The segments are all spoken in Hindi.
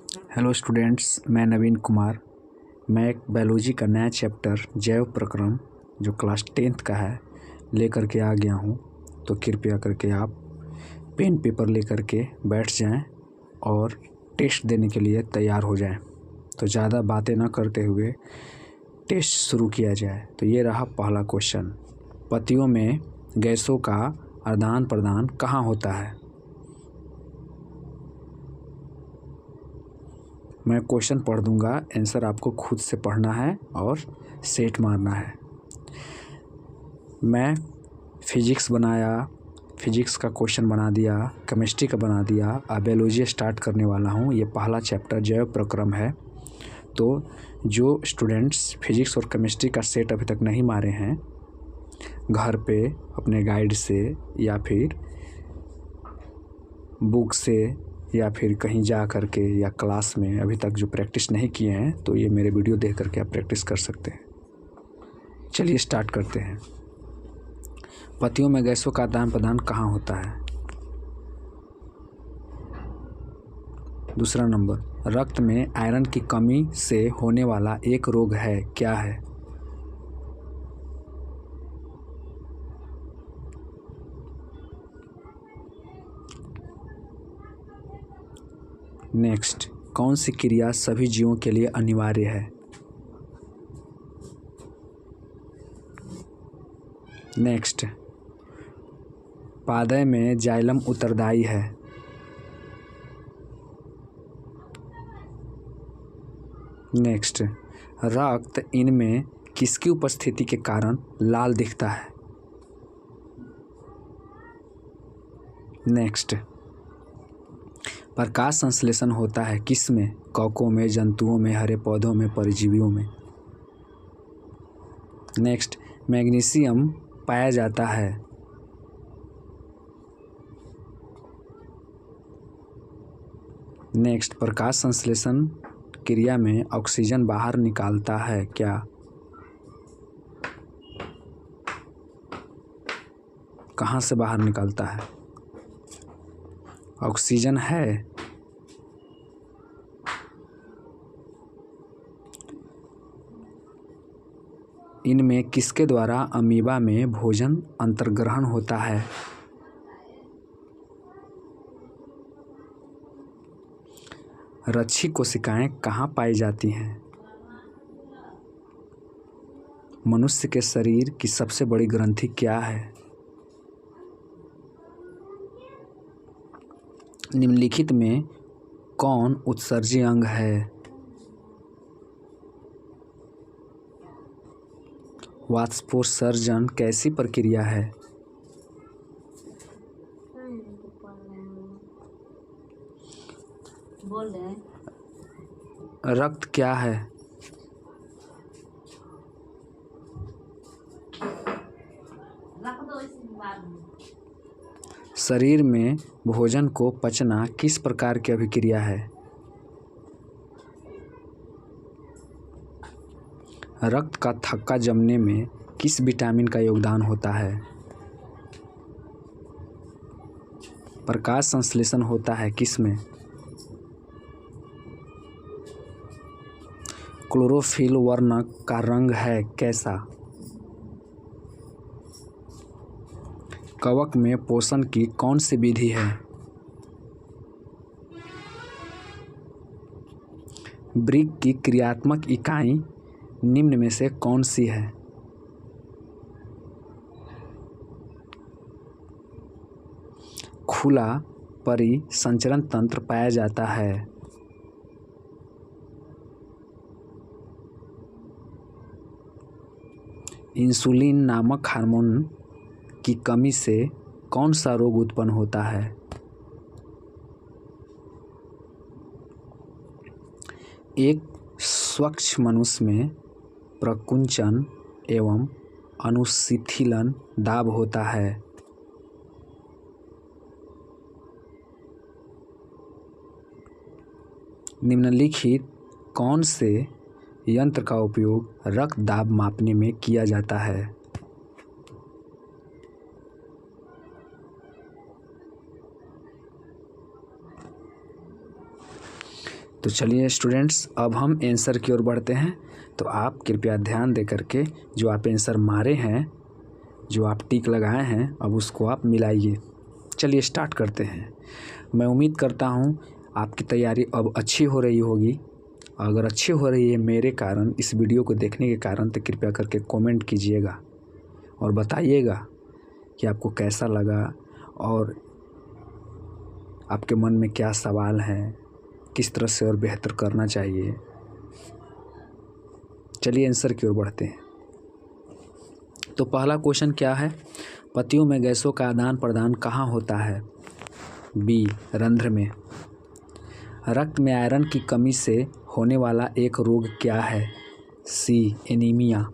हेलो स्टूडेंट्स, मैं नवीन कुमार। मैं एक बायोलॉजी का नया चैप्टर जैव प्रक्रम जो क्लास 10th का है लेकर के आ गया हूँ। तो कृपया करके आप पेन पेपर लेकर के बैठ जाएं और टेस्ट देने के लिए तैयार हो जाएं। तो ज़्यादा बातें ना करते हुए टेस्ट शुरू किया जाए। तो ये रहा पहला क्वेश्चन। पत्तियों में गैसों का आदान प्रदान कहाँ होता है? मैं क्वेश्चन पढ़ दूंगा, आंसर आपको खुद से पढ़ना है और सेट मारना है। मैं फिजिक्स बनाया, फिजिक्स का क्वेश्चन बना दिया, केमिस्ट्री का बना दिया, अब बायोलॉजी स्टार्ट करने वाला हूँ। ये पहला चैप्टर जैव प्रक्रम है। तो जो स्टूडेंट्स फिजिक्स और केमिस्ट्री का सेट अभी तक नहीं मारे हैं, घर पे अपने गाइड से या फिर बुक से या फिर कहीं जा कर के या क्लास में अभी तक जो प्रैक्टिस नहीं किए हैं, तो ये मेरे वीडियो देख करके आप प्रैक्टिस कर सकते हैं। चलिए स्टार्ट करते हैं। पत्तियों में गैसों का आदान प्रदान कहाँ होता है? दूसरा नंबर, रक्त में आयरन की कमी से होने वाला एक रोग है, क्या है? नेक्स्ट, कौन सी क्रिया सभी जीवों के लिए अनिवार्य है? नेक्स्ट, पादे में जाइलम उत्तरदायी है। नेक्स्ट, रक्त इनमें किसकी उपस्थिति के कारण लाल दिखता है? नेक्स्ट, प्रकाश संश्लेषण होता है किस में? कवकों में, जंतुओं में, हरे पौधों में, परजीवियों में। नेक्स्ट, मैग्नीशियम पाया जाता है नेक्स्ट, प्रकाश संश्लेषण क्रिया में ऑक्सीजन बाहर निकालता है क्या? कहाँ से बाहर निकालता है? ऑक्सीजन है। इनमें किसके द्वारा अमीबा में भोजन अंतर्ग्रहण होता है? रच्छी कोशिकाएं कहाँ पाई जाती हैं? मनुष्य के शरीर की सबसे बड़ी ग्रंथि क्या है? निम्नलिखित में कौन उत्सर्जी अंग है? वाष्पोत्सर्जन कैसी प्रक्रिया है? रक्त क्या है? शरीर में भोजन को पचना किस प्रकार की अभिक्रिया है? रक्त का थक्का जमने में किस विटामिन का योगदान होता है? प्रकाश संश्लेषण होता है किस में? क्लोरोफिल वर्णक का रंग है कैसा? कवक में पोषण की कौन सी विधि है? ब्रिक की क्रियात्मक इकाई निम्न में से कौन सी है? खुला परिसंचरण तंत्र पाया जाता है। इंसुलिन नामक हार्मोन की कमी से कौन सा रोग उत्पन्न होता है? एक स्वच्छ मनुष्य में प्रकुंचन एवं अनुशिथिलन दाब होता है। निम्नलिखित कौन से यंत्र का उपयोग रक्त दाब मापने में किया जाता है? तो तो चलिए स्टूडेंट्स, अब हम आंसर की ओर बढ़ते हैं। तो आप कृपया ध्यान दे करके जो आप आंसर मारे हैं, जो आप टिक लगाए हैं, अब उसको आप मिलाइए। चलिए स्टार्ट करते हैं। मैं उम्मीद करता हूँ आपकी तैयारी अब अच्छी हो रही होगी। अगर अच्छी हो रही है मेरे कारण, इस वीडियो को देखने के कारण, तो कृपया करके कमेंट कीजिएगा और बताइएगा कि आपको कैसा लगा और आपके मन में क्या सवाल हैं, किस तरह से और बेहतर करना चाहिए। चलिए आंसर की ओर बढ़ते हैं। तो पहला क्वेश्चन क्या है? पत्तियों में गैसों का आदान प्रदान कहाँ होता है? बी, रंध्र में। रक्त में आयरन की कमी से होने वाला एक रोग क्या है? सी, एनीमिया।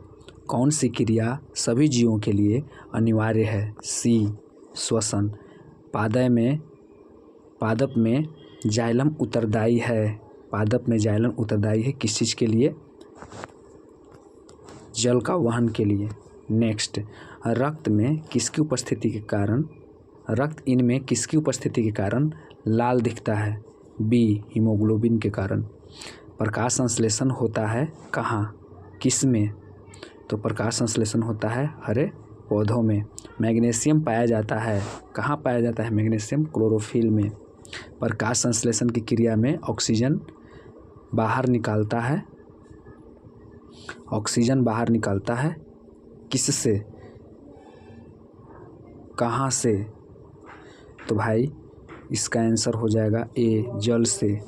कौन सी क्रिया सभी जीवों के लिए अनिवार्य है? सी, श्वसन। पादप में जाइलम उत्तरदायी है। पादप में जाइलम उत्तरदायी है किस चीज़ के लिए? जल का वहन के लिए। नेक्स्ट, रक्त इनमें किसकी उपस्थिति के कारण लाल दिखता है? बी, हीमोग्लोबिन के कारण। प्रकाश संश्लेषण होता है कहाँ, किस में? तो प्रकाश संश्लेषण होता है हरे पौधों में। मैग्नीशियम पाया जाता है कहाँ पाया जाता है? मैग्नीशियम क्लोरोफिल में। प्रकाश संश्लेषण की क्रिया में ऑक्सीजन बाहर निकालता है किससे, कहाँ से? तो भाई इसका आंसर हो जाएगा ए, जल से।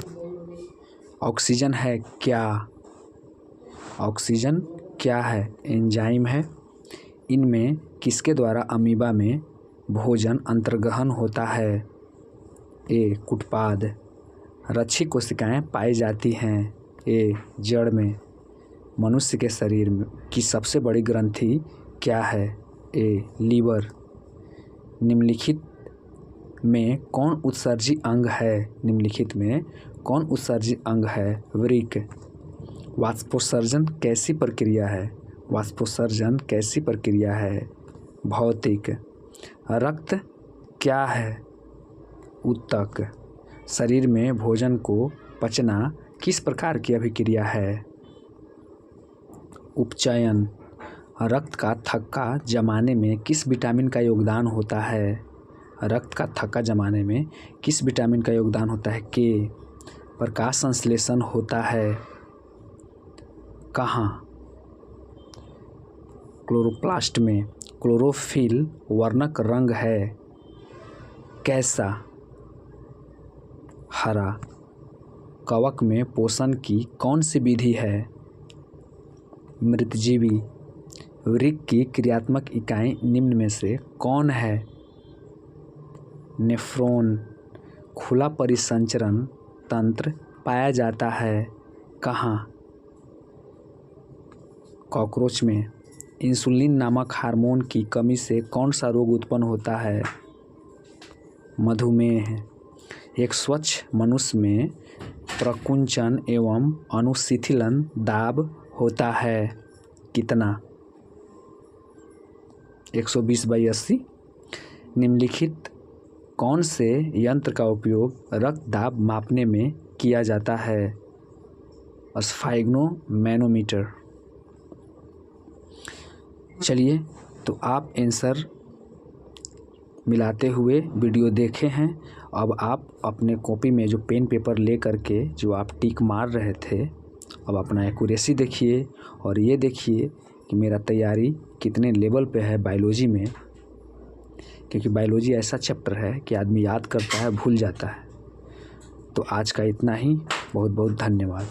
ऑक्सीजन है क्या? ऑक्सीजन क्या है? एंजाइम है। इनमें किसके द्वारा अमीबा में भोजन अंतर्गहन होता है? ए, कुटपाद। रक्षी कोशिकाएं पाई जाती हैं ए, जड़ में। मनुष्य के शरीर में की सबसे बड़ी ग्रंथि क्या है? ए, लीवर। निम्नलिखित में कौन उत्सर्जी अंग है? वृक्क। वाष्पोत्सर्जन कैसी प्रक्रिया है? भौतिक। रक्त क्या है? ऊतक। शरीर में भोजन को पचना किस प्रकार की अभिक्रिया है? उपचयन। रक्त का थक्का जमाने में किस विटामिन का योगदान होता है? के। प्रकाश संश्लेषण होता है कहाँ? क्लोरोप्लास्ट में। क्लोरोफिल वर्णक रंग है कैसा? हरा। कवक में पोषण की कौन सी विधि है? मृतजीवी। वृक्क की क्रियात्मक इकाई निम्न में से कौन है? नेफ्रॉन। खुला परिसंचरण तंत्र पाया जाता है कहाँ? कॉकरोच में। इंसुलिन नामक हार्मोन की कमी से कौन सा रोग उत्पन्न होता है? मधुमेह। एक स्वच्छ मनुष्य में प्रकुंचन एवं अनुशिथिलन दाब होता है कितना? 120/80। निम्नलिखित कौन से यंत्र का उपयोग रक्त दाब मापने में किया जाता है? स्फाइग्नोमैनोमीटर। चलिए, तो आप आंसर मिलाते हुए वीडियो देखे हैं। अब आप अपने कॉपी में जो पेन पेपर ले करके जो आप टिक मार रहे थे, अब अपना एक्यूरेसी देखिए और ये देखिए कि मेरा तैयारी कितने लेवल पे है बायोलॉजी में। क्योंकि बायोलॉजी ऐसा चैप्टर है कि आदमी याद करता है, भूल जाता है। तो आज का इतना ही। बहुत बहुत धन्यवाद।